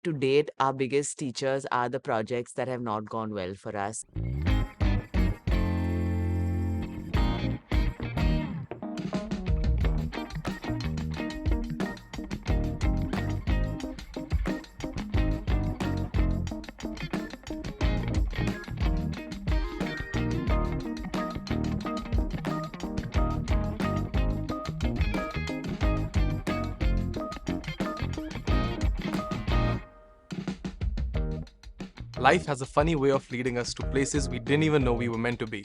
to date, our biggest teachers are the projects that have not gone well for us. Life has a funny way of leading us to places we didn't even know we were meant to be.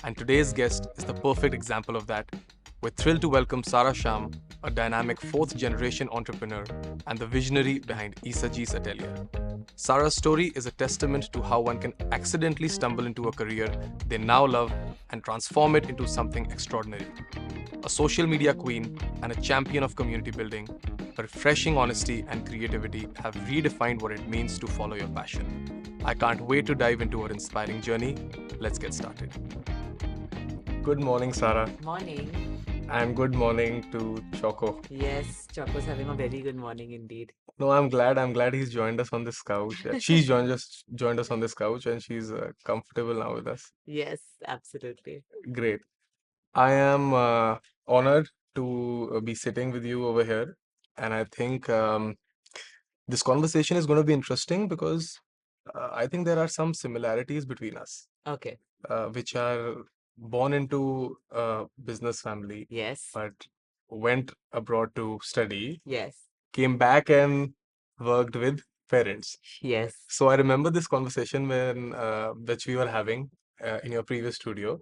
And today's guest is the perfect example of that. We're thrilled to welcome Sarah Sham, a dynamic fourth generation entrepreneur and the visionary behind Isaji's Atelier. Sarah's story is a testament to how one can accidentally stumble into a career they now love and transform it into something extraordinary. A social media queen and a champion of community building, her refreshing honesty and creativity have redefined what it means to follow your passion. I can't wait to dive into her inspiring journey. Let's get started. Good morning, Sarah, Morning. and good morning to Choco. Yes, Choco's having a very good morning indeed. No, I'm glad. I'm glad he's joined us on this couch. She's joined us on this couch, and she's comfortable now with us. Yes, absolutely. Great. I am honored to be sitting with you over here, and I think this conversation is going to be interesting because I think there are some similarities between us, Okay. which are born into a business family, Yes. but went abroad to study, Yes. came back and worked with parents. Yes. So I remember this conversation which we were having in your previous studio.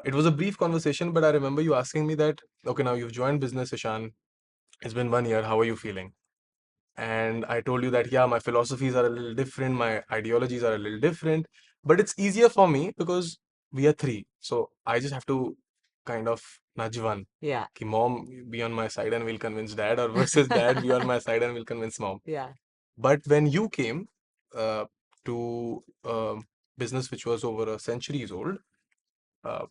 It was a brief conversation, but I remember you asking me that, okay, now you've joined business, Ishan. It's been 1 year. How are you feeling? And I told you that, yeah, my philosophies are a little different, my ideologies are a little different, but it's easier for me because we are three. So I just have to kind of nudge one. Yeah. Ki mom be on my side and we'll convince dad, or versus dad be on my side and we'll convince mom. Yeah. But when you came to a business which was over a centuries old,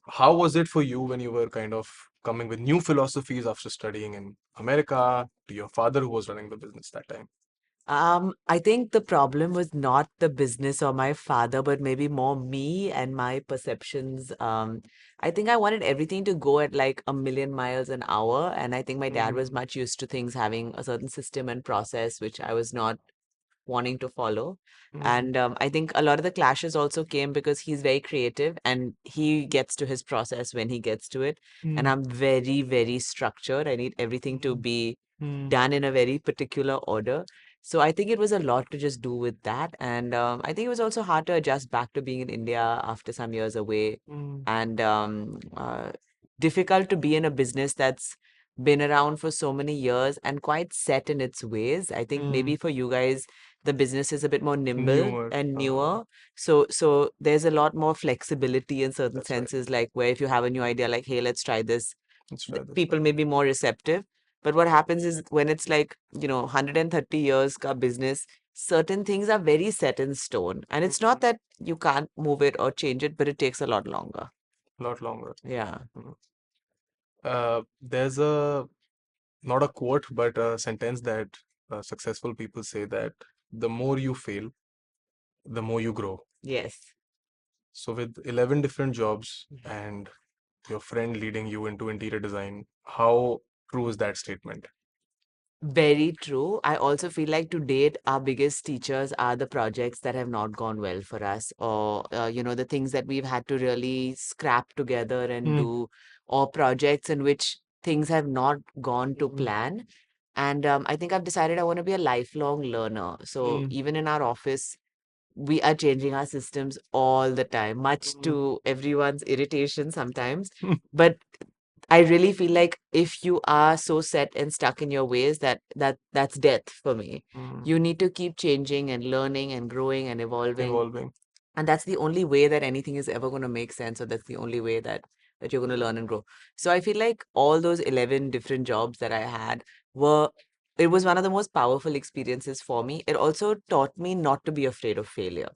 how was it for you when you were kind of coming with new philosophies after studying in America to your father who was running the business that time? I think the problem was not the business or my father, but maybe more me and my perceptions. I think I wanted everything to go at like a million miles an hour. And I think my dad was Mm, much used to things having a certain system and process, which I was not wanting to follow. mm, And I think a lot of the clashes also came because he's very creative and he gets to his process when he gets to it. And mm, I'm very, very structured. I need everything to mm, be mm, done in a very particular order. So I think it was a lot to just do with that. And I think it was also hard to adjust back to being in India after some years away. mm, And difficult to be in a business that's been around for so many years and quite set in its ways. I think maybe mm. for you guys, the business is a bit more nimble Newer. and newer. So there's a lot more flexibility in certain That's right. senses, like where if you have a new idea, like, hey, let's try this, Let's try this. people may be more receptive. But what happens is when it's like, 130 years ka business, certain things are very set in stone. And it's not that you can't move it or change it, but it takes a lot longer. A lot longer. Yeah. Mm. There's a not a quote, but a sentence that successful people say that the more you fail, the more you grow. Yes. So with 11 different jobs and your friend leading you into interior design, how true is that statement? Very true. I also feel like to date, our biggest teachers are the projects that have not gone well for us, or, the things that we've had to really scrap together and Mm, do, or projects in which things have not gone to mm, plan. And I think I've decided I want to be a lifelong learner. So mm, even in our office, we are changing our systems all the time, much mm, to everyone's irritation sometimes. mm, But I really feel like if you are so set and stuck in your ways, that's death for me. mm. You need to keep changing and learning and growing and evolving. Evolving. And that's the only way that anything is ever going to make sense, or that's the only way that you're going to learn and grow. So I feel like all those 11 different jobs that I had were it was one of the most powerful experiences for me. It also taught me not to be afraid of failure.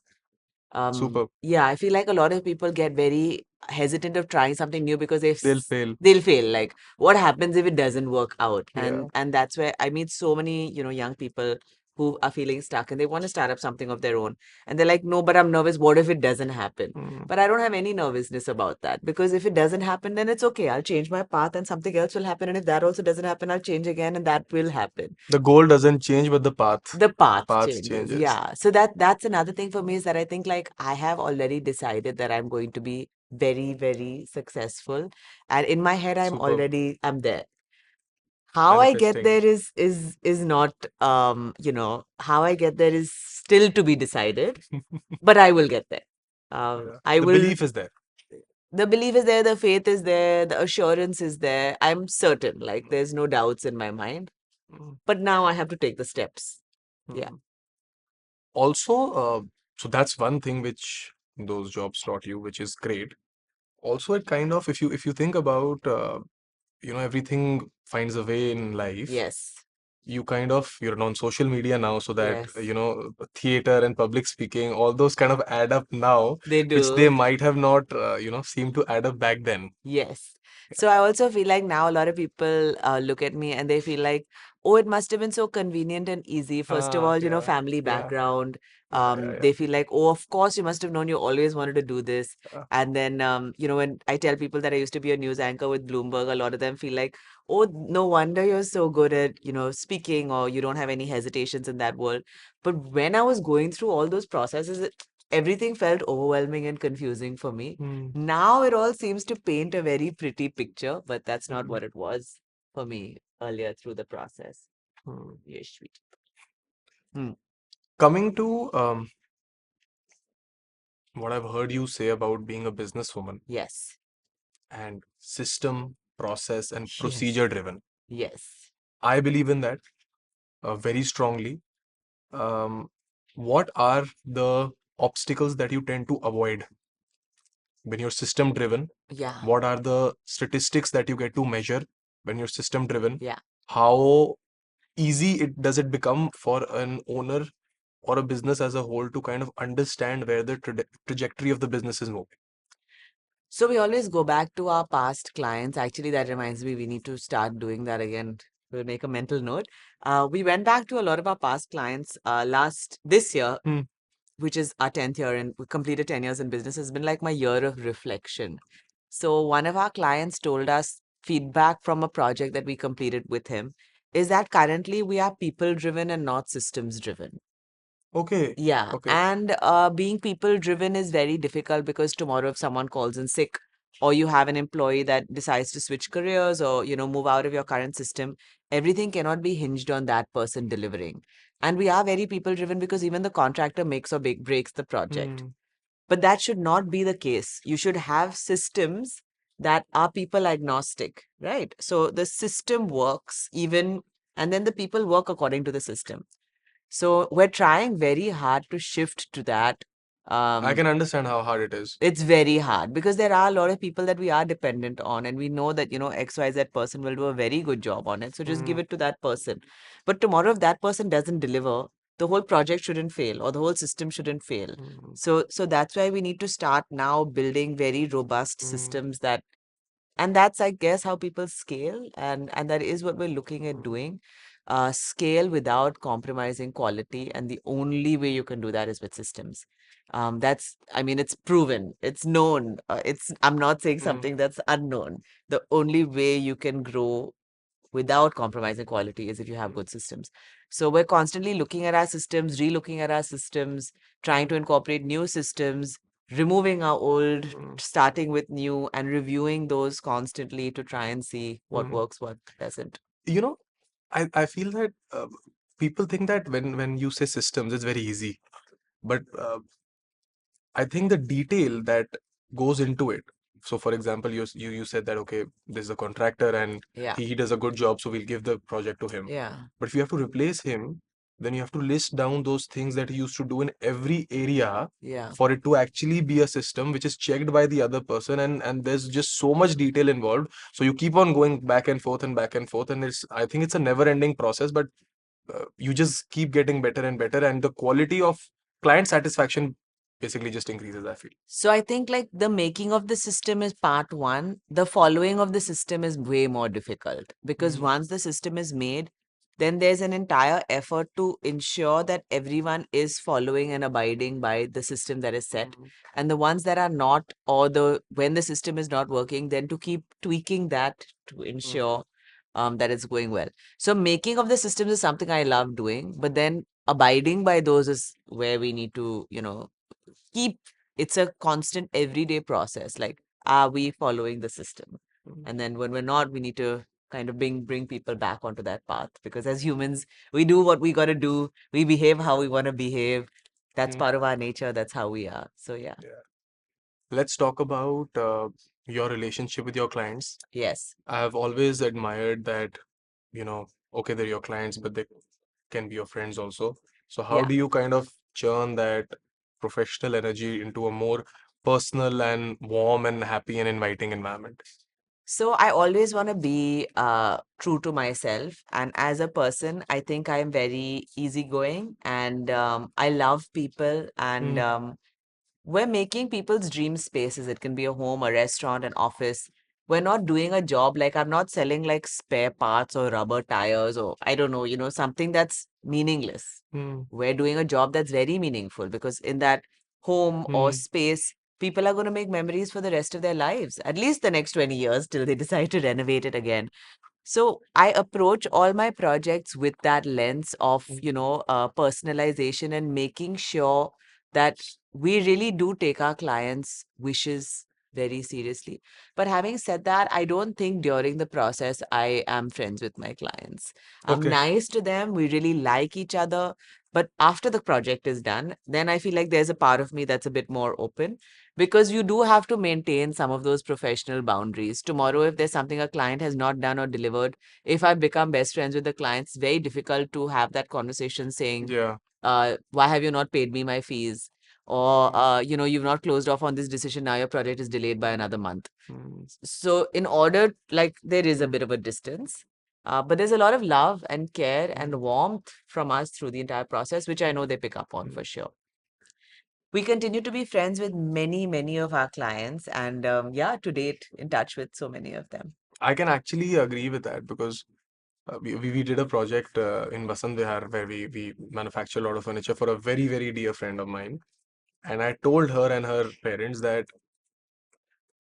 Super. Yeah, I feel like a lot of people get very hesitant of trying something new because They'll fail. they'll fail. Like, what happens if it doesn't work out? Yeah. And that's where I meet so many, young people who are feeling stuck and they want to start up something of their own. And they're like, no, but I'm nervous. What if it doesn't happen? But I don't have any nervousness about that, because if it doesn't happen, then it's okay. I'll change my path and something else will happen. And if that also doesn't happen, I'll change again and that will happen. The goal doesn't change, but the path The path path changes. changes. Yeah. So that's another thing for me, is that I think like I have already decided that I'm going to be very, very successful. And in my head, Superb. I'm there. How I get Manifesting. there is not how I get there is still to be decided, but I will get there. Yeah. I The will. belief is there. The belief is there, the faith is there, the assurance is there. I'm certain, like there's no doubts in my mind. Mm, But now I have to take the steps. Yeah. mm. Also, so that's one thing which those jobs taught you, which is great. Also, it kind of, if you think about, everything finds a way in life. Yes. You kind of, you're on social media now, so that Yes. theater and public speaking, all those kind of add up now, They which they do. might have not seem to add up back then. Yes. So I also feel like now a lot of people look at me and they feel like, oh, it must have been so convenient and easy. First of all, Yeah, family yeah, background. yeah. They feel like, oh, of course, you must have known, you always wanted to do this. uh, And then, when I tell people that I used to be a news anchor with Bloomberg, a lot of them feel like, oh, no wonder you're so good at, speaking, or you don't have any hesitations in that world. But when I was going through all those processes, everything felt overwhelming and confusing for me. mm, Now it all seems to paint a very pretty picture, but that's not mm, what it was for me earlier through the process. mm. Yes, sweet. Hmm. Coming to what I've heard you say about being a businesswoman Yes. and system, process, and Yes. procedure driven. Yes. I believe in that very strongly. Um, what are the obstacles that you tend to avoid when you're system driven? Yeah. What are the statistics that you get to measure when you're system driven? Yeah. How easy it does it become for an owner or a business as a whole to kind of understand where the trajectory of the business is moving? So we always go back to our past clients. Actually, that reminds me, we need to start doing that again. We'll make a mental note. We went back to a lot of our past clients this year, Hmm. which is our 10th year, and we completed 10 years in business, has been like my year of reflection. So one of our clients told us feedback from a project that we completed with him is that currently we are people driven and not systems driven. Okay. Yeah, Okay. and being people driven is very difficult, because tomorrow if someone calls in sick, or you have an employee that decides to switch careers, or move out of your current system, everything cannot be hinged on that person delivering. And we are very people driven because even the contractor makes or breaks the project. Hmm. But that should not be the case. You should have systems that are people agnostic, right? So the system works even, and then the people work according to the system. So we're trying very hard to shift to that. I Um, can understand how hard it is. it's very hard because there are a lot of people that we are dependent on, and we know that, XYZ person will do a very good job on it. So just Hmm. give it to that person. But tomorrow, if that person doesn't deliver, the whole project shouldn't fail or the whole system shouldn't fail. Hmm. So that's why we need to start now building very robust Hmm. systems that, and that's, I guess, how people scale, and that is what we're looking at Hmm. doing. Scale without compromising quality, and the only way you can do that is with systems. That's, I mean, it's proven, it's known. I'm not saying Hmm. something that's unknown. The only way you can grow without compromising quality is if you have Hmm. good systems. So we're constantly looking at our systems, relooking at our systems, trying to incorporate new systems, removing our old, Hmm. starting with new, and reviewing those constantly to try and see what Hmm. works, what doesn't. You know, I feel that people think that when you say systems, it's very easy. But I think the detail that goes into it. So, for example, you said that okay, there's a contractor and Yeah, he does a good job, so we'll give the project to him. yeah, But if you have to replace him, then you have to list down those things that he used to do in every area yeah. for it to actually be a system which is checked by the other person, and there's just so much detail involved. So you keep on going back and forth and back and forth, and it's I think it's a never-ending process, but you just keep getting better and better, and the quality of client satisfaction basically just increases, I feel. So I think like the making of the system is part one. The following of the system is way more difficult, because Mm, once the system is made, then there's an entire effort to ensure that everyone is following and abiding by the system that is set. And the ones that are not, or the when the system is not working, then to keep tweaking that to ensure that it's going well. So making of the systems is something I love doing, but then abiding by those is where we need to, keep it's a constant everyday process. Like, are we following the system? And then when we're not, we need to kind of bring people back onto that path, because as humans, we do what we got to do. We behave how we want to behave. That's part of our nature. That's how we are. So yeah. Yeah. Let's talk about your relationship with your clients. Yes. I've always admired that, okay, they're your clients, but they can be your friends also. So how Yeah. do you kind of churn that professional energy into a more personal and warm and happy and inviting environment? So I always want to be true to myself. And as a person, I think I'm very easygoing, and I love people. And we're making people's dream spaces. It can be a home, a restaurant, an office. We're not doing a job like I'm not selling like spare parts or rubber tires or I don't know, something that's meaningless. Mm, We're doing a job that's very meaningful, because in that home or mm, space, people are going to make memories for the rest of their lives, at least the next 20 years till they decide to renovate it again. So I approach all my projects with that lens of, personalization and making sure that we really do take our clients' wishes very seriously. But having said that, I don't think during the process I am friends with my clients. I'm okay. nice to them. We really like each other. But after the project is done, then I feel like there's a part of me that's a bit more open, because you do have to maintain some of those professional boundaries. Tomorrow, if there's something a client has not done or delivered, if I become best friends with the clients, it's very difficult to have that conversation saying, Yeah. why have you not paid me my fees? Or, you've not closed off on this decision. Now your project is delayed by another month. Mm, So, in order, like, there is a bit of a distance. But there's a lot of love and care and warmth from us through the entire process, which I know they pick up on for sure. We continue to be friends with many, many of our clients, and yeah, to date, in touch with so many of them. I can actually agree with that because we did a project in Vasant Vihar where we manufacture a lot of furniture for a very, very dear friend of mine. And I told her and her parents that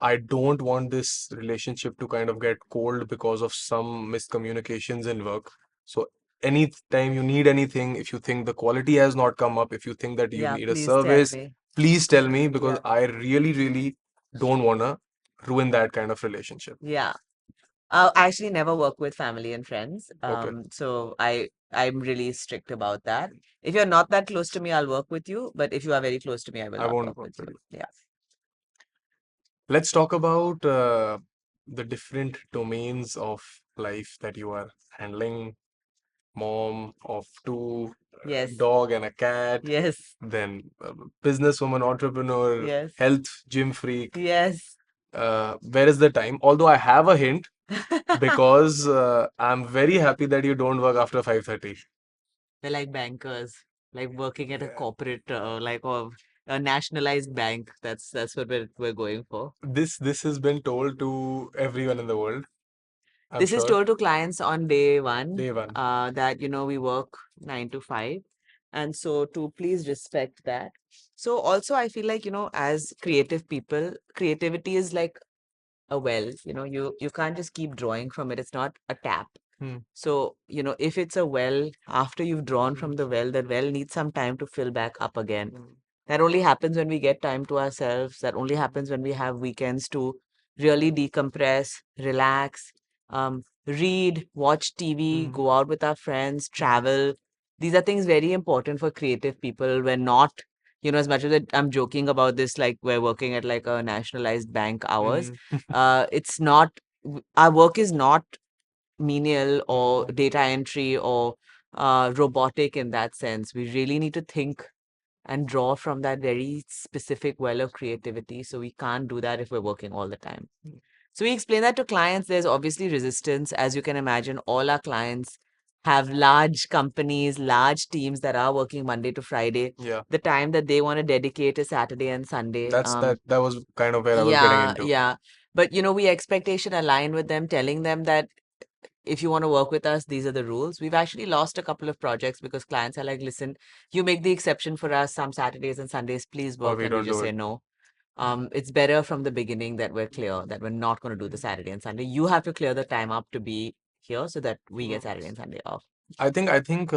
I don't want this relationship to kind of get cold because of some miscommunications in work. So anytime you need anything, if you think the quality has not come up, if you think that you Yeah, need a please tell service, me. please tell me because Yeah, I really, really don't want to ruin that kind of relationship. yeah. I actually never work with family and friends. Okay, So I'm really strict about that. If you're not that close to me, I'll work with you. But if you are very close to me, I will I not won't work work with with you. you. Yeah. Let's talk about the different domains of life that you are handling. Mom of two, Yes. dog and a cat, Yes. then businesswoman, entrepreneur, Yes. health gym freak. Yes. Where is the time? Although I have a hint because I'm very happy that you don't work after 5:30. They're like bankers, like working at a Yeah. corporate, like a nationalized bank. That's what we're going for. This has been told to everyone in the world, I'm This is sure. told to clients on day one, Day one. that we work 9 to 5, and so to please respect that. So also, I feel like as creative people, creativity is like a well. You can't just keep drawing from it. It's not a tap. Hmm. So, if it's a well, after you've drawn from the well, that well needs some time to fill back up again. That only happens when we get time to ourselves. That only happens when we have weekends to really decompress, relax, read, watch TV, go out with our friends, travel. These are things very important for creative people. We're not, as much as I'm joking about this, like we're working at like a nationalized bank hours. It's not, our work is not menial or data entry or robotic in that sense. We really need to think and draw from that very specific well of creativity. So we can't do that if we're working all the time. So we explain that to clients. There's obviously resistance. As you can imagine, all our clients have large companies, large teams that are working Monday to Friday. Yeah. The time that they want to dedicate is Saturday and Sunday. That was kind of where I was getting Yeah, into. yeah. But we expectation align with them, telling them that if you want to work with us, these are the rules. We've actually lost a couple of projects because clients are like, listen, you make the exception for us some Saturdays and Sundays, please Or work. we And we don't just do say it. no. It's better from the beginning that we're clear that we're not going to do the Saturday and Sunday. You have to clear the time up to be here so that we get Mm. Saturday and Sunday off. I think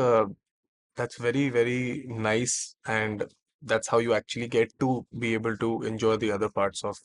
that's very, very nice, and that's how you actually get to be able to enjoy the other parts of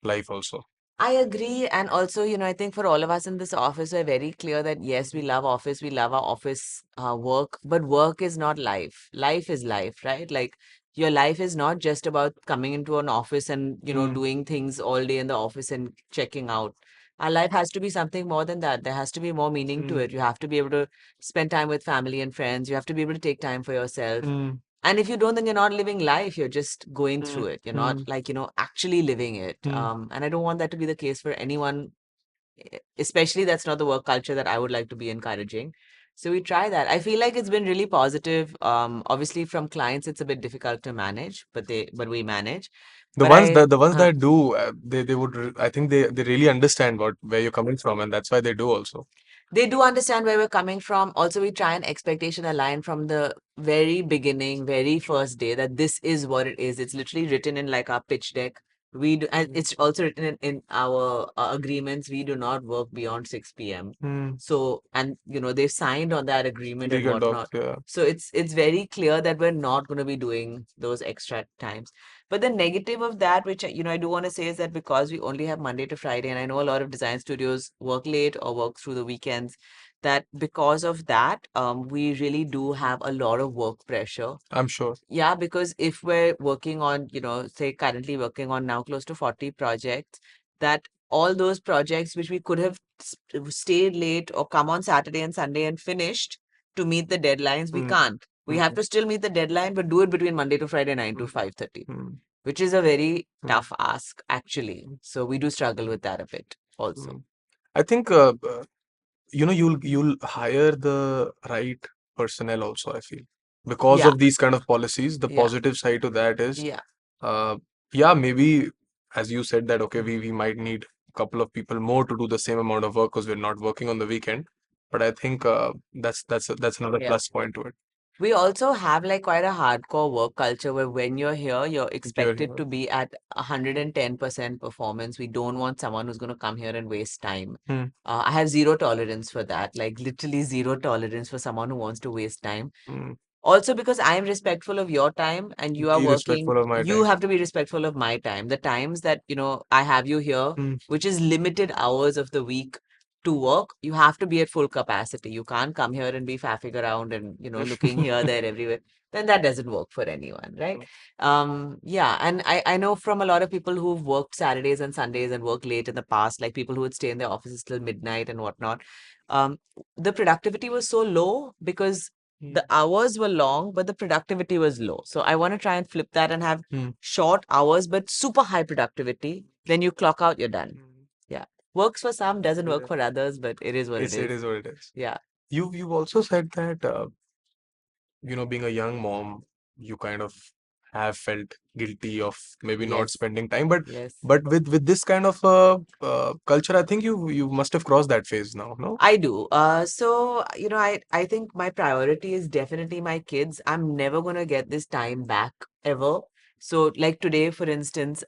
life also. I agree. And also, I think for all of us in this office, we're very clear that yes, we love office, we love our office work, but work is not life. Life is life, right? Like your life is not just about coming into an office and, Mm, doing things all day in the office and checking out. Our life has to be something more than that. There has to be more meaning to mm, it. You have to be able to spend time with family and friends. You have to be able to take time for yourself. mm, And if you don't, then you're not living life. You're just going mm, through it. You're not mm, like, actually living it. mm. And I don't want that to be the case for anyone, especially that's not the work culture that I would like to be encouraging. So we try that. I feel like it's been really positive. Obviously from clients, it's a bit difficult to manage, but we manage. The But ones I, that the ones that do, they would I think they really understand what where you're coming from, and that's why they do also. they do understand where we're coming from. Also, we try and expectation align from the very beginning, very first day that this is what it is. It's literally written in like our pitch deck. We do, and it's also written in our agreements. We do not work beyond 6 p.m. Mm. So, and they've signed on that agreement and Legal docs, whatnot. yeah. So it's very clear that we're not going to be doing those extra times. But the negative of that, which I do want to say, is that because we only have Monday to Friday, and I know a lot of design studios work late or work through the weekends, that because of that, we really do have a lot of work pressure. I'm sure. Yeah, because if we're working on, say currently working on now close to 40 projects, that all those projects which we could have stayed late or come on Saturday and Sunday and finished to meet the deadlines, we Mm, can't. We have mm, to still meet the deadline, but do it between Monday to Friday, 9 to mm, 5:30, mm, which is a very mm, tough ask, actually. So we do struggle with that a bit also. mm. I think you'll hire the right personnel also, I feel. Because Yeah, of these kind of policies, the yeah, positive side to that is yeah. uh yeah, maybe as you said that okay, Mm. we might need a couple of people more to do the same amount of work because we're not working on the weekend. But I think that's another Yeah. plus point to it. We also have like quite a hardcore work culture where when you're here, you're If you're expected here. to be at 110% performance. We don't want someone who's going to come here and waste time. Hmm, I have zero tolerance for that, like literally zero tolerance for someone who wants to waste time. hmm. Also, because I am respectful of your time and you are Be working, respectful of my you time. have to be respectful of my time. The times that, I have you here, Hmm. which is limited hours of the week to work, you have to be at full capacity. You can't come here and be faffing around and, looking here, there, everywhere. Then that doesn't work for anyone, right? Yeah. And I know from a lot of people who've worked Saturdays and Sundays and worked late in the past, like people who would stay in their offices till midnight and whatnot. Um, the productivity was so low because Hmm, the hours were long, but the productivity was low. So I want to try and flip that and have hmm, short hours, but super high productivity. Then you clock out, you're done. hmm. Yeah. Works for some, doesn't work Yeah. for others, but it is what it It is. is what it is. Yeah. You've also said that being a young mom, you kind of have felt guilty of maybe not Yes. spending time, but Yes. with this kind of culture, I think you must have crossed that phase now, no? I do. So, I think my priority is definitely my kids. I'm never gonna get this time back ever. So, like today, for instance,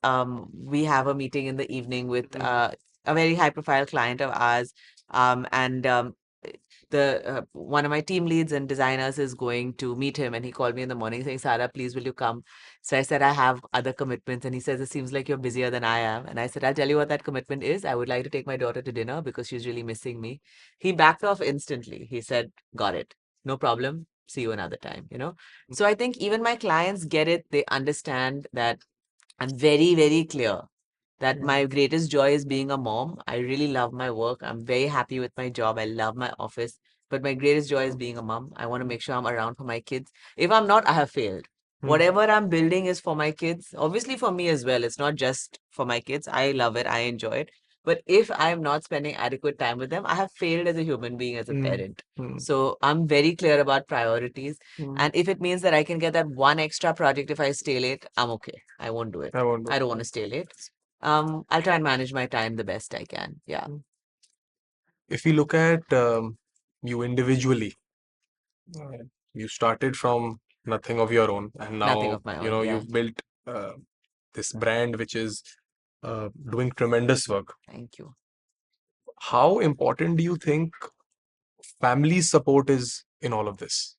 we have a meeting in the evening with Mm, a very high profile client of ours. And the one of my team leads and designers is going to meet him, and he called me in the morning saying, Sarah, please will you come? So I said, I have other commitments. And he says, it seems like you're busier than I am. And I said, I'll tell you what that commitment is. I would like to take my daughter to dinner because she's really missing me. He backed off instantly. He said, got it. No problem. See you another time. So I think even my clients get it. They understand that I'm very, very clear that mm, my greatest joy is being a mom. I really love my work. I'm very happy with my job. I love my office. But my greatest joy is being a mom. I want to make sure I'm around for my kids. If I'm not, I have failed. mm, Whatever I'm building is for my kids. Obviously, for me as well. It's not just for my kids. I love it. I enjoy it. But if I'm not spending adequate time with them, I have failed as a human being, as a mm, parent. mm, So I'm very clear about priorities. mm. And if it means that I can get that one extra project if I stay late, I'm okay. I won't do it. I won't do I don't want to it. stay late. I'll try and manage my time the best I can. Yeah. Mm. If we look at you individually, you started from nothing of your own, and Nothing now of my own. Yeah. you've built uh, this brand which is doing tremendous work. Thank you. How important do you think family support is in all of this?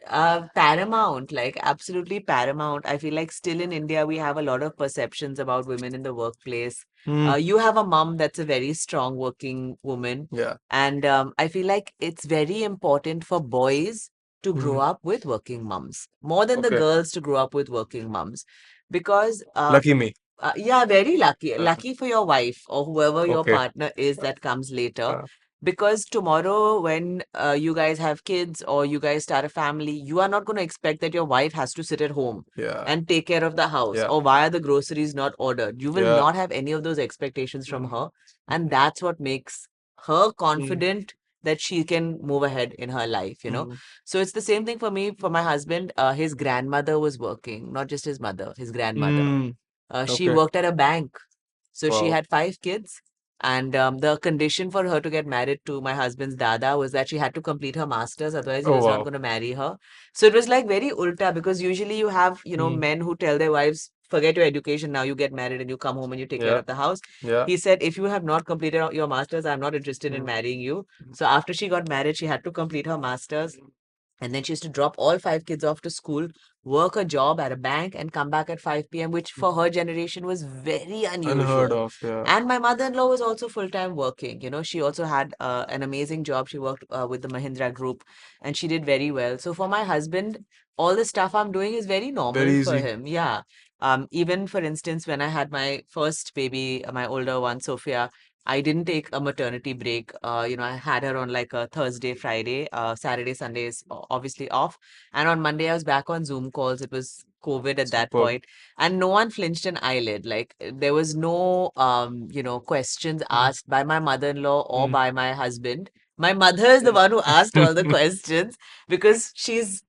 Paramount, like absolutely paramount. I feel like still in India, we have a lot of perceptions about women in the workplace. Hmm. You have a mom that's a very strong working woman. Yeah. And I feel like it's very important for boys to grow Hmm. up with working moms, more than the Okay. girls to grow up with working moms. Because Lucky me. yeah, very lucky. Uh, Lucky for your wife or whoever your okay. partner is that comes later. Uh, Because tomorrow, when you guys have kids or you guys start a family, you are not going to expect that your wife has to sit at home yeah. and take care of the house, Yeah. or why are the groceries not ordered. You will Yeah. not have any of those expectations from Mm. her. And that's what makes her Mm. confident that she can move ahead in her life, you know. Mm. So it's the same thing for me, for my husband. His grandmother was working, not just his mother, his grandmother. Mm. She Okay. worked at a bank. So she Wow. had 5 kids. And the condition for her to get married to my husband's dada was that she had to complete her master's, otherwise he Oh was not wow. going to marry her. So it was like very ulta, because usually you have, Mm. men who tell their wives, forget your education now, you get married and you come home and you take care Yeah. of the house. Yeah. He said, if you have not completed your master's, I'm not interested in Mm. marrying you. So after she got married, she had to complete her master's. And then she used to drop all 5 kids off to school, work a job at a bank, and come back at 5 p.m., which for her generation was very Unheard unusual. of. Yeah. And my mother-in-law was also full-time working. She also had an amazing job. She worked with the Mahindra Group, and she did very well. So for my husband, all the stuff I'm doing is very Very normal for easy. him. Yeah. Even for instance, when I had my first baby, my older one, Sophia, I didn't take a maternity break. I had her on like a Thursday, Friday, Saturday, Sunday is obviously off. And on Monday, I was back on Zoom calls. It was COVID at that Superb. point, and no one flinched an eyelid. Like there was no, questions Mm. asked by my mother-in-law or Mm. by my husband. My mother is the one who asked all the questions, because she's,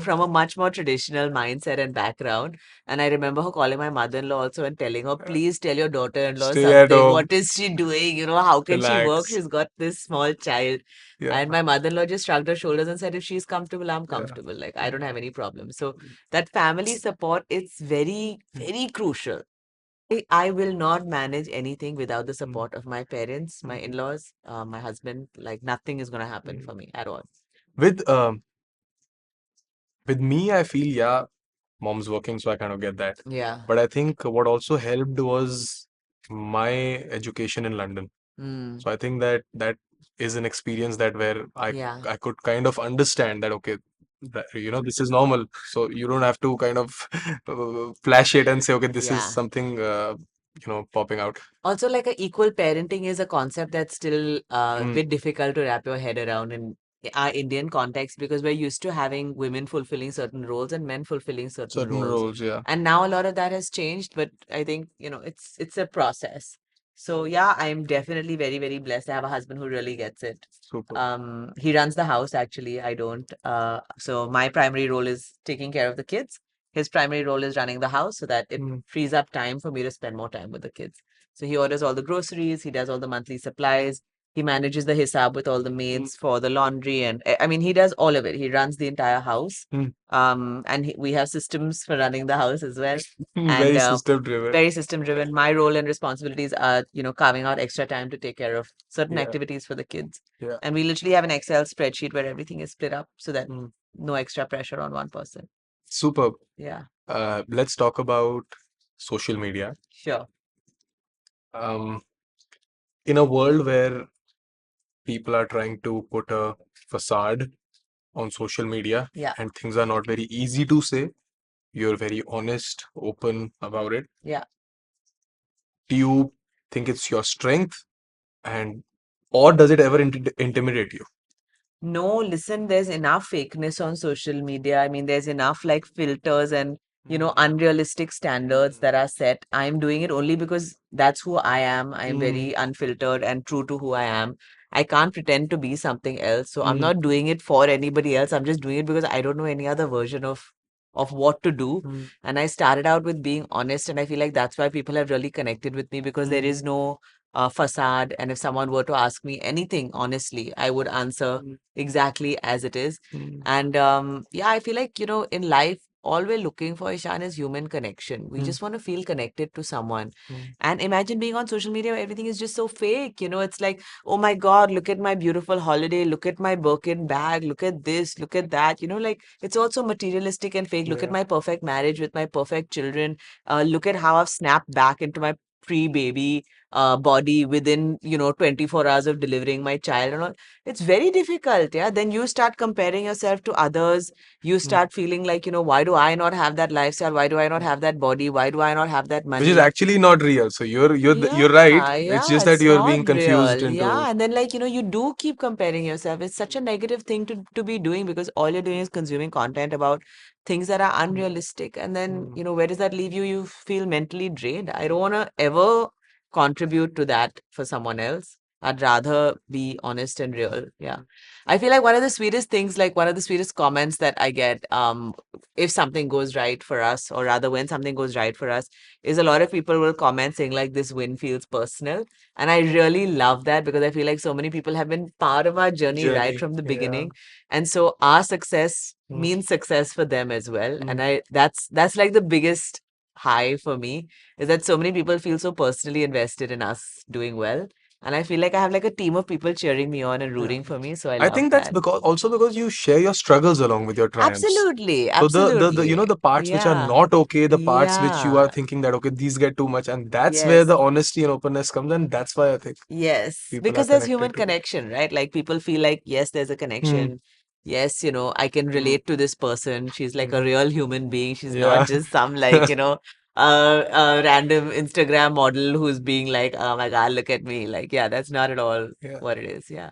from a much more traditional mindset and background. And I remember her calling my mother-in-law also and telling her, please tell your daughter-in-law Stay at something. home. What is she doing? How can she work? Relax. She's got this small child. Yeah. And my mother-in-law just shrugged her shoulders and said, if she's comfortable, I'm Yeah. comfortable. Like, I don't have any problem. So that family support is very, very crucial. I will not manage anything without the Mm. support of my parents, my Mm. in-laws, my husband. Like, nothing is going to happen Mm. for me at all. With with me, I feel yeah, mom's working, so I kind of get that. Yeah. But I think what also helped was my education in London. Mm. So I think that is an experience that where Yeah. I could kind of understand that okay, that, this is normal. So you don't have to kind of flash it and say okay, this is Yeah. something popping out. Also, like a equal parenting is a concept that's still a Mm. bit difficult to wrap your head around in our Indian context, because we're used to having women fulfilling certain roles and men fulfilling certain Certain roles. roles, yeah. And now a lot of that has changed, but I think, it's a process. So yeah, I'm definitely very, very blessed. I have a husband who really gets it. Super. He runs the house actually. I don't. So my primary role is taking care of the kids. His primary role is running the house so that it Mm. frees up time for me to spend more time with the kids. So he orders all the groceries, he does all the monthly supplies, he manages the hisab with all the maids for the laundry, and I mean he does all of it. He runs the entire house. Mm. And we have systems for running the house as well. And Very system driven. very system driven. My role and responsibilities are, carving out extra time to take care of certain Yeah. activities for the kids. Yeah. And we literally have an Excel spreadsheet where everything is split up so that Mm. no extra pressure on one person. Superb. Yeah, Let's talk about social media. sure. Um, in a world where people are trying to put a facade on social media Yeah, and things are not very easy to say, you're very honest, open about it. yeah. Do you think it's your strength and or does it ever intimidate you? No, listen, there's enough fakeness on social media. I mean, there's enough like filters and, unrealistic standards that are set. I'm doing it only because that's who I am. I'm Mm. very unfiltered and true to who I am. I can't pretend to be something else. So I'm Mm. not doing it for anybody else. I'm just doing it because I don't know any other version of what to do. Mm. And I started out with being honest, and I feel like that's why people have really connected with me, because there Mm. is no facade. And if someone were to ask me anything, honestly, I would answer exactly as it is. And yeah, I feel like, in life, all we're looking for, Ishan, is human connection. We just want to feel connected to someone. And imagine being on social media where everything is just so fake. It's like, oh my God, look at my beautiful holiday. Look at my Birkin bag. Look at this. Look at that. Like it's also materialistic and fake. Look at Yeah. my perfect marriage with my perfect children. Look at how I've snapped back into my pre-baby body within 24 hours of delivering my child and all. It's very difficult. Yeah, then you start comparing yourself to others. You start feeling like, why do I not have that lifestyle? Why do I not have that body? Why do I not have that Which is money? actually not real. So you're right. Yeah, It's yeah, just that it's you're not being confused real. into. Yeah, and then like, you do keep comparing yourself. It's such a negative thing to be doing because all you're doing is consuming content about things that are unrealistic. And then, where does that leave you? You feel mentally drained. I don't want to ever contribute to that for someone else. I'd rather be honest and real. Yeah. I feel like one of the sweetest things, like one of the sweetest comments that I get, if something goes right for us, or rather when something goes right for us, is a lot of people will comment saying like this win feels personal. And I really love that because I feel like so many people have been part of our journey right Journey. from the Yeah. beginning. And so our success means success for them as well. And that's like the biggest high for me, is that so many people feel so personally invested in us doing well. And I feel like I have like a team of people cheering me on and Yeah. rooting for me. So I I love think that's that. because you share your struggles along with your triumphs. Absolutely. So the Absolutely. the parts which are Yeah. not okay, the parts which you are Yeah. thinking that okay, these get too much, and that's where Yes. the honesty and openness comes, and that's why I think Yes, people are because there's human connected to you. connection, right? Like people feel like, yes, there's a Hmm. connection. Yes, I can Hmm. relate to this person. She's like a Hmm. real human being. She's not Yeah. just some like, a random Instagram model who's being like, oh my God, look at me. Like, yeah, that's not at all Yeah. what it is. Yeah.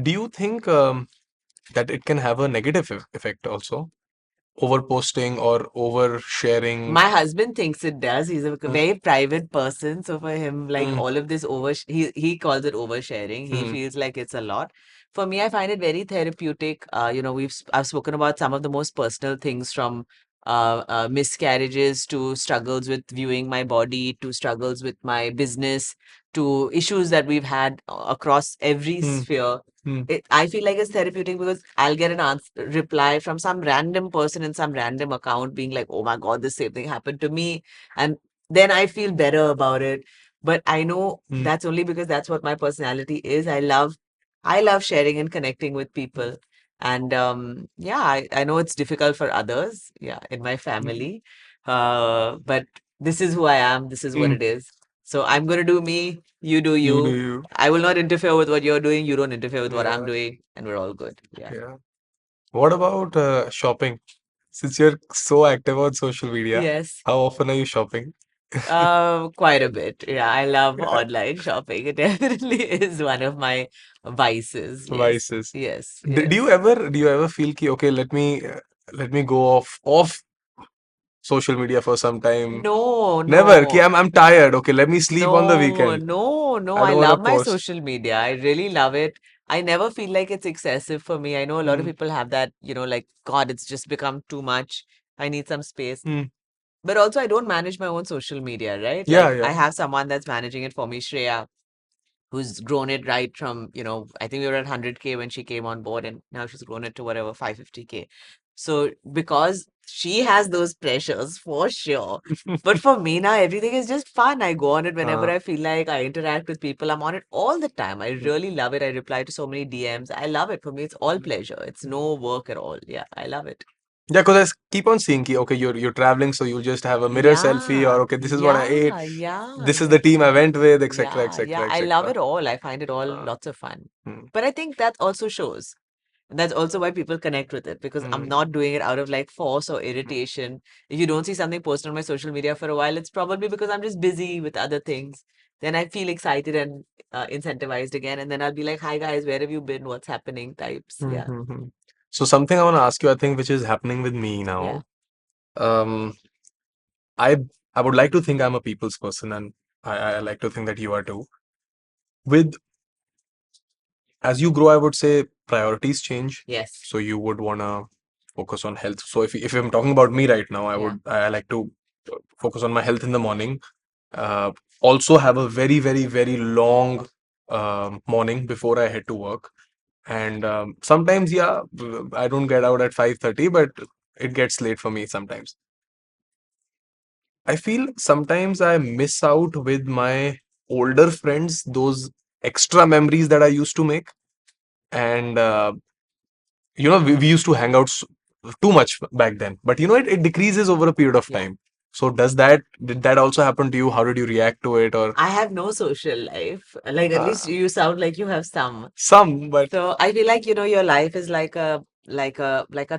Do you think that it can have a negative effect also? Overposting or oversharing? My husband thinks it does. He's a Hmm. very private person. So for him, like Hmm. all of this he calls it oversharing. He Hmm. feels like it's a lot. For me, I find it very therapeutic. I've spoken about some of the most personal things, from miscarriages to struggles with viewing my body to struggles with my business to issues that we've had across every Hmm. sphere. Hmm. I feel like it's therapeutic because I'll get an answer reply from some random person in some random account being like, oh my God, the same thing happened to me. And then I feel better about it. But I know Hmm. that's only because that's what my personality is. I love sharing and connecting with people. And yeah, I know it's difficult for others, yeah, in my Hmm. family. But this is who I am, this is what Hmm. it is. So I'm gonna do me, you do You do you. you. I will not interfere with what you're doing. You don't interfere with what I'm Yeah. doing, and we're all good. Yeah. Yeah. What about shopping? Since you're so active on social media, Yes. how often are you shopping? Quite a bit. Yeah, I love Yeah. online shopping. It definitely is one of my vices. Yes. Vices. Yes. Do Yes. you ever feel ki, okay, let me go off social media for some time? No, Never. Ki, no. I'm tired. Okay, let me sleep on the No, weekend. no, no. I I don't want to love my post. social media. I really love it. I never feel like it's excessive for me. I know a lot of Hmm. people have that, like, God, it's just become too much. I need some space. Hmm. But also, I don't manage my own social media, right? Yeah, Like, I yeah. have someone that's managing it for me, Shreya, who's grown it right from, I think we were at 100K when she came on board, and now she's grown it to whatever, 550K. So because she has those pressures for sure. But for me now, everything is just fun. I go on it whenever Uh, I feel like. I interact with people. I'm on it all the time. I really love it. I reply to so many DMs. I love it. For me, it's all pleasure. It's no work at all. Yeah, I love it. yeah, because keep on seeing ki, okay, you're traveling, so you'll just have a mirror selfie, or Yeah, okay, this is what I ate, yeah, yeah, this is the yeah. team I went with, etc., Yeah, yeah, etc., I love etc. it all. I find it all Uh, lots of fun. hmm, But I think that also shows. And that's also why people connect with it, because I'm hmm, not doing it out of like force or hmm, irritation. If you don't see something posted on my social media for a while, it's probably because I'm just busy with other things. Then I feel excited and incentivized again. And then I'll be like, hi guys, where have you been? What's happening? Types. hmm, Yeah. hmm, hmm. So something I want to ask you, I think, which is happening with me Yeah. now. Um, I I would like to think I'm a people's person, and I like to think that you are too. With as you grow, I would say priorities change. Yes. So you would wanna focus on health. So if I'm talking about me right now, Yeah. I like to focus on my health in the morning. also have a very, very, very long morning before I head to work. And sometimes, yeah, I don't get out at 5:30, but it gets late for me sometimes. I feel sometimes I miss out with my older friends, those extra memories that I used to make. And, we used to hang out too much back then. But, it decreases over a period of Yeah. time. So, did that also happen to you? How did you react to it? Or I have no social life. Like at uh, least you sound like you have some. some, but. So I feel like, your life is like a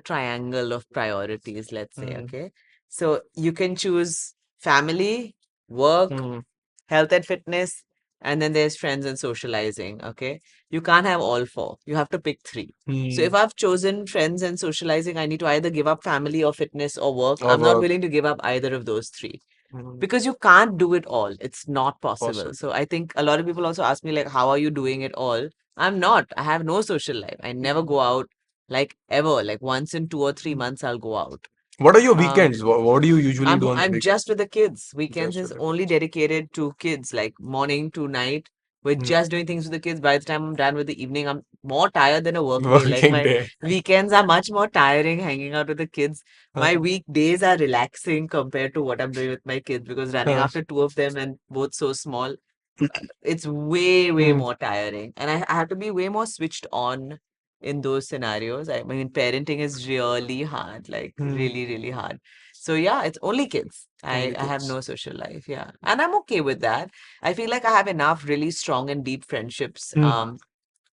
triangle of priorities, let's say, Mm, okay? So you can choose family, work, mm, health and fitness, and then there's friends and socializing, okay? You can't have all four. You have to pick three. So if mm. I've chosen friends and socializing, I need to either give up family or fitness or work. Or I'm not work. willing to give up either of those three Mm, because you can't do it all. It's not possible. possible. So I think a lot of people also ask me like, how are you doing it all? I'm not. I have no social life. I never go out like ever. Like once in 2 or 3 months, I'll go out. What are your Um, weekends? What do you usually do on the I'm weekend? just with the kids. Weekends Just is with it. only dedicated to kids, like morning to night. We're Mm. just doing things with the kids. By the time I'm done with the evening, I'm more tired than a work day. Like Working my day. weekends are much more tiring hanging out with the kids. My Uh, weekdays are relaxing compared to what I'm doing with my kids because running uh, after two of them and both so small, it's way, way mm, more tiring. And I have to be way more switched on in those scenarios. I mean, parenting is really hard, like mm. really, really hard. So yeah, it's only kids. I, Only I have kids. no social life. Yeah. And I'm okay with that. I feel like I have enough really strong and deep friendships Mm,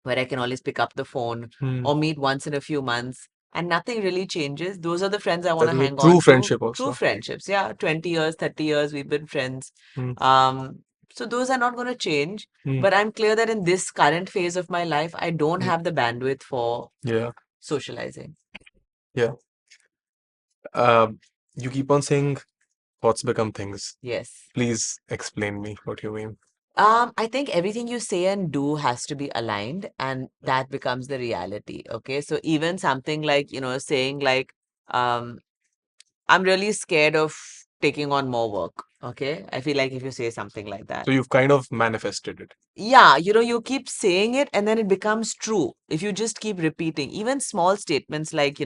where I can always pick up the phone mm. or meet once in a few months and nothing really changes. Those are the friends I want That to is a hang true on to. friendship True also. friendships. Yeah. 20 years, 30 years, we've been friends. Mm, Um, so those are not going to change. mm, But I'm clear that in this current phase of my life, I don't mm. have the bandwidth for Yeah. socializing. Yeah. Um, you keep on saying thoughts become things. Yes. Please explain me what you mean. I think everything you say and do has to be aligned, and that becomes the reality. Okay. So even something like, saying like, um, I'm really scared of taking on more work. Okay. I feel like if you say something like that, So you've kind of manifested it. yeah, you keep saying it and then it becomes true. If you just keep repeating, even small statements like,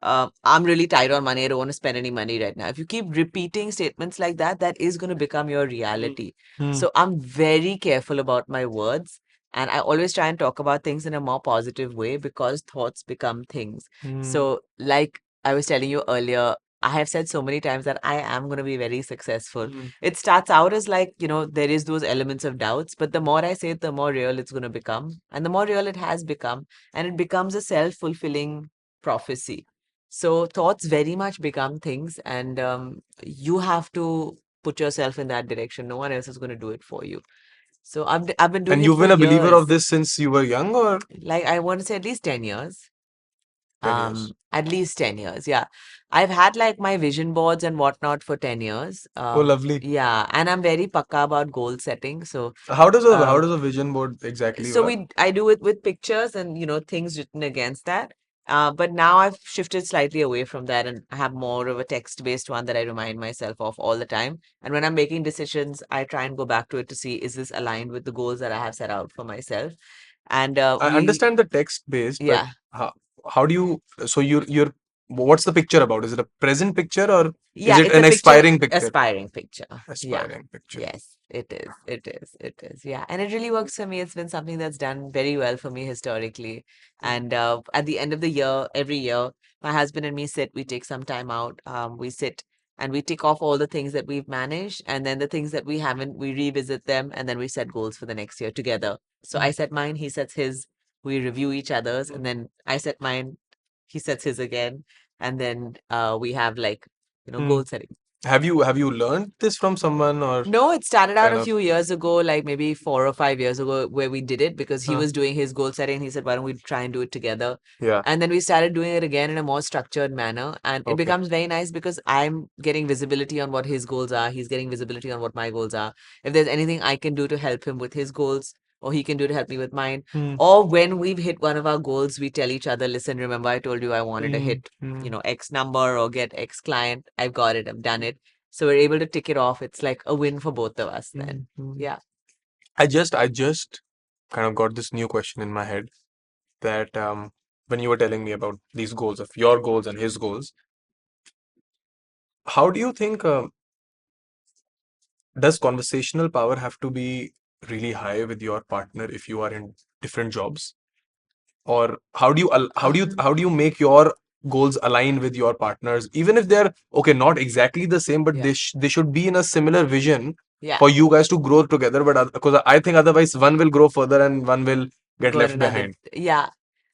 I'm really tight on money. I don't want to spend any money right now. If you keep repeating statements like that, that is going to become your Mm, reality. mm, So I'm very careful about my words. And I always try and talk about things in a more positive way because thoughts become things. mm, So, like I was telling you earlier, I have said so many times that I am going to be very successful. mm, It starts out as like, there is those elements of doubts, but the more I say it, the more real it's going to become. And the more real it has become. And it becomes a self-fulfilling prophecy. So thoughts very much become things, and you have to put yourself in that direction. No one else is going to do it for you. So I've been doing And it you've for been a believer of years. this since you were young, or Like I want to say at least 10 years. 10 years? At least 10 years. Yeah. I've had like my vision boards and whatnot for 10 years. Oh, lovely. Yeah. And I'm very pakka about goal setting. So, How uh, does a vision board exactly so work? I do it with pictures and, things written against that. But now I've shifted slightly away from that and I have more of a text-based one that I remind myself of all the time. And when I'm making decisions, I try and go back to it to see, is this aligned with the goals that I have set out for myself? And I understand the text based, but yeah. how how do you so you're what's the picture about? Is it a present picture or is Yeah, it it's an a picture, aspiring picture? aspiring picture. Yeah. Aspiring picture. Yes, it is. It is. It is. Yeah. And it really works for me. It's been something that's done very well for me historically. And at the end of the year, every year, my husband and me sit, we take some time out. We sit and we tick off all the things that we've managed. And then the things that we haven't, we revisit them. And then we set goals for the next year together. So I Mm, set mine, he sets his, we review each other's. mm, And then I set mine, he sets his again. And then we have like, mm. goal setting. Have you learned this from someone or No, it started out kind a of few years ago, like maybe 4 or 5 years ago, where we did it because he uh, was doing his goal setting. He said, why don't we try and do it together? yeah, And then we started doing it again in a more structured manner. And it okay. becomes very nice because I'm getting visibility on what his goals are. He's getting visibility on what my goals are. If there's anything I can do to help him with his goals, or he can do to help me with mine, Mm, or when we've hit one of our goals, we tell each other, listen, remember I told you I wanted to mm, hit, mm, X number or get X client. I've got it. I've done it. So we're able to tick it off. It's like a win for both of us then. Mm. Yeah. I just kind of got this new question in my head that when you were telling me about these goals of your goals and his goals, how do you think does conversational power have to be really high with your partner if you are in different jobs? Or Um, how do you make your goals align with your partners, even if they're okay, not exactly the same, but yeah. they should be in a similar vision Yeah. for you guys to grow together. But because I think otherwise one will grow further and one will get Go in left another, behind yeah.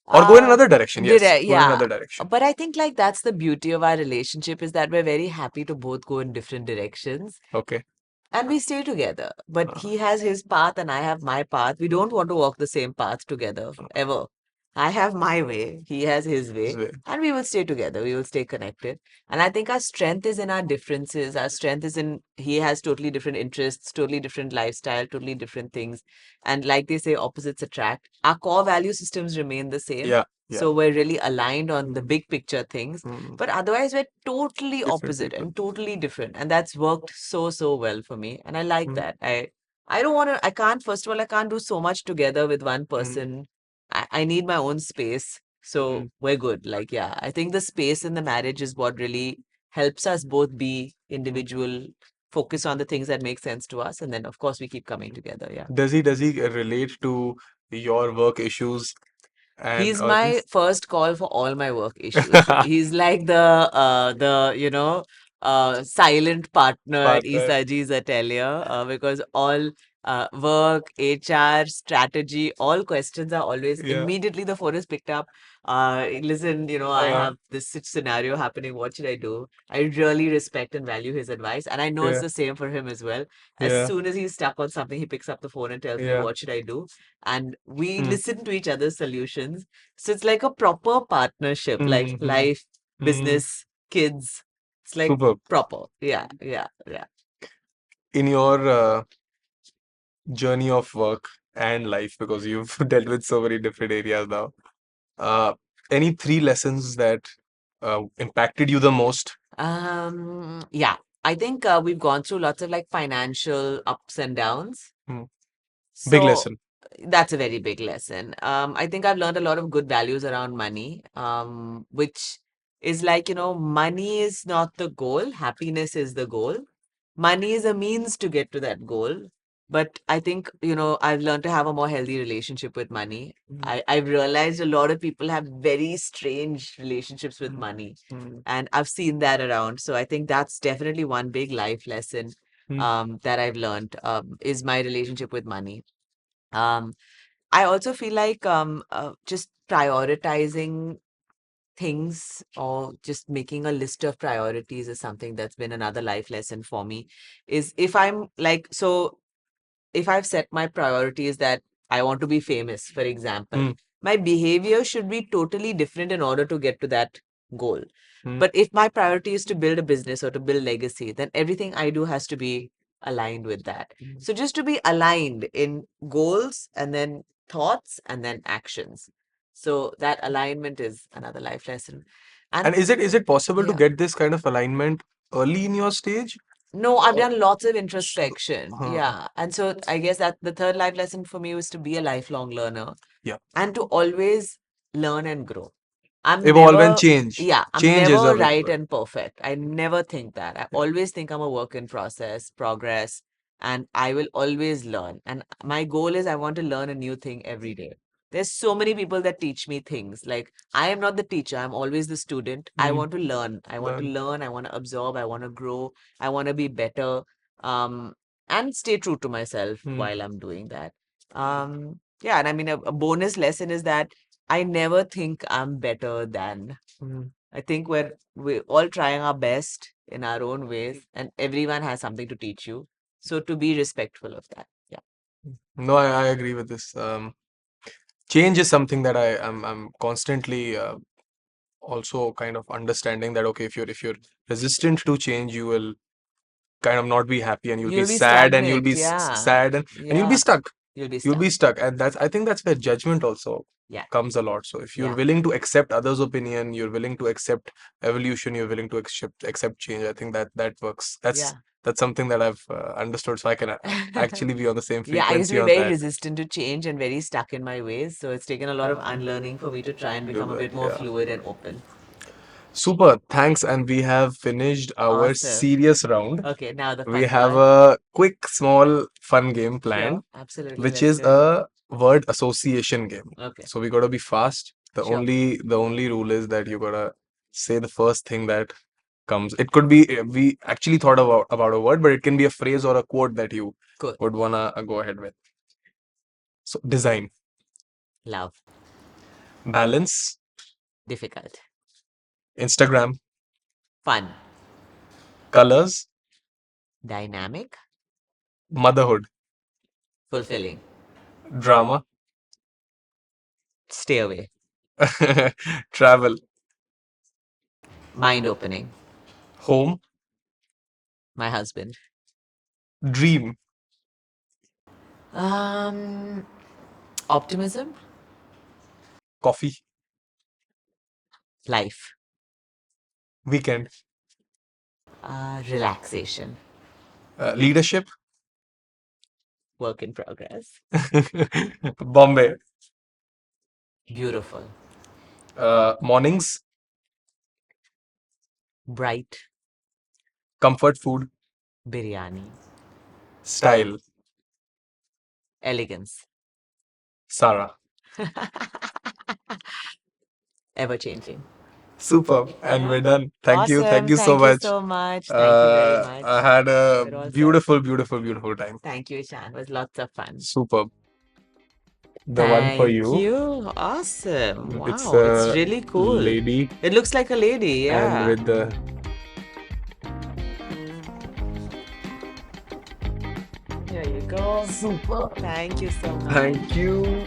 or go in Uh, another direction. did Yes, I? go in Yeah. another direction. But I think like that's the beauty of our relationship is that we're very happy to both go in different directions. Okay. And we stay together. But uh, he has his path and I have my path. We don't want to walk the same path together ever. I have my way, he has his this way, way. and we will stay together. We will stay connected. And I think our strength is in our differences. Our strength is in he has totally different interests, totally different lifestyle, totally different things. And like they say, opposites attract. Our core value systems remain the same. Yeah, yeah. So we're really aligned on the Mm, big picture things. mm. But otherwise, we're totally Different opposite people. and totally different. And that's worked so, so well for me. And I like Mm, that. I don't want to, I can't, first of all, I can't do so much together with one mm, person. I need my own space. So mm. we're good. Like, yeah, I think the space in the marriage is what really helps us both be Mm. individual, focus on the things that make sense to us. And then, of course, we keep coming together. Yeah. Does he relate to your work issues and He's all my this? first call for all my work issues. He's like the silent partner at Partner. Isaji's Atelier because all work, HR, strategy, all questions are always Yeah. immediately the phone is picked up. Listen, I Uh, have this scenario happening. What should I do? I really respect and value his advice, and I know it's yeah. the same for him as well. As Yeah. soon as he's stuck on something, he picks up the phone and tells me, Yeah. "What should I do?" And we Mm. listen to each other's solutions. So it's like a proper partnership, like Mm-hmm. life, Mm. business, kids. It's like Superb. proper. Yeah, yeah, yeah. In your journey of work and life, because you've dealt with so many different areas now, uh, any three lessons that impacted you the most? Yeah. I think we've gone through lots of like financial ups and downs. Mm. Big So lesson. that's a very big lesson. I think I've learned a lot of good values around money, which is like, money is not the goal, happiness is the goal. Money is a means to get to that goal. But I think, I've learned to have a more healthy relationship with money. Mm. I've realized a lot of people have very strange relationships with Mm. money. Mm. And I've seen that around. So I think that's definitely one big life lesson Mm. that I've learned is my relationship with money. Um, I also feel like just prioritizing things or just making a list of priorities is something that's been another life lesson for me. Is if I'm like, so if I've set my priorities that I want to be famous, for example, Mm. my behavior should be totally different in order to get to that goal. Mm. But if my priority is to build a business or to build legacy, then everything I do has to be aligned with that. Mm. So just to be aligned in goals and then thoughts and then actions. So that alignment is another life lesson. And And is it possible to yeah. get this kind of alignment early in your stage? No, I've Or, done lots of so, introspection. Yeah. And so I guess that the third life lesson for me was to be a lifelong learner yeah. and to always learn and grow. I'm Evolve and never, change. yeah, I'm Change is a never big right word. and perfect. I never think that. I Yeah. always think I'm a work in process, progress, and I will always learn. And my goal is I want to learn a new thing every day. There's so many people that teach me things. Like, I am not the teacher, I'm always the student. I Mm. want to learn. I want to Learn. learn. I want to absorb. I want to grow. I want to be better. And stay true to myself Mm. while I'm doing that. Yeah, and I mean, a bonus lesson is that I never think I'm better than. Mm. I think we're all trying our best in our own ways, and everyone has something to teach you. So to be respectful of that. Yeah. No, I agree with this. Change is something that I'm constantly also kind of understanding that okay, if you're resistant to change, you will kind of not be happy and you'll be You'll be sad and you'll be stagnant. Yeah. sad and you'll be Yeah. stuck. You'll be you'll stuck. be stuck. And I think that's where judgment also Yeah. comes a lot. So if you're Yeah. willing to accept others' opinion, you're willing to accept evolution, you're willing to accept change. I think that works. Yeah. That's something that I've understood. So I can actually be on the same Yeah, I used to frequency be on very that. resistant to change and very stuck in my ways. So it's taken a lot of unlearning for me to try and Do become a that, bit more yeah. fluid and open. Super. Thanks. And we have finished our Awesome. serious round. Okay, now the We fun have part. a quick, small, fun game planned, Sure, absolutely. which Let's is do it. a word association game. Okay, So we gotta be fast. sure. The only rule is that you gotta say the first thing that comes. It could be we actually thought about a word, but it can be a phrase or a quote that you Cool. would wanna go ahead with. So design, Love. balance, Difficult. Instagram, Fun. colors, Dynamic. motherhood, Fulfilling. drama, Stay away. travel, Mind opening. home, My husband. dream, Um, Optimism. coffee, Life. weekend, Relaxation. leadership, Work in progress. Bombay, Beautiful. mornings, Bright. comfort food, Biryani. style, Elegance. Sarah. Ever changing. Superb. And we're done. Thank you. Thank Awesome. you so Thank you much. so much. Thank you very much. I had a We're all set. beautiful, beautiful, beautiful time. Thank you, Ishan. It was lots of fun. Superb. The one for Thank you. you. Awesome. It's Wow, it's a really cool. lady It looks like a lady, and yeah. with the Here you go. super. Thank you so much. Thank you.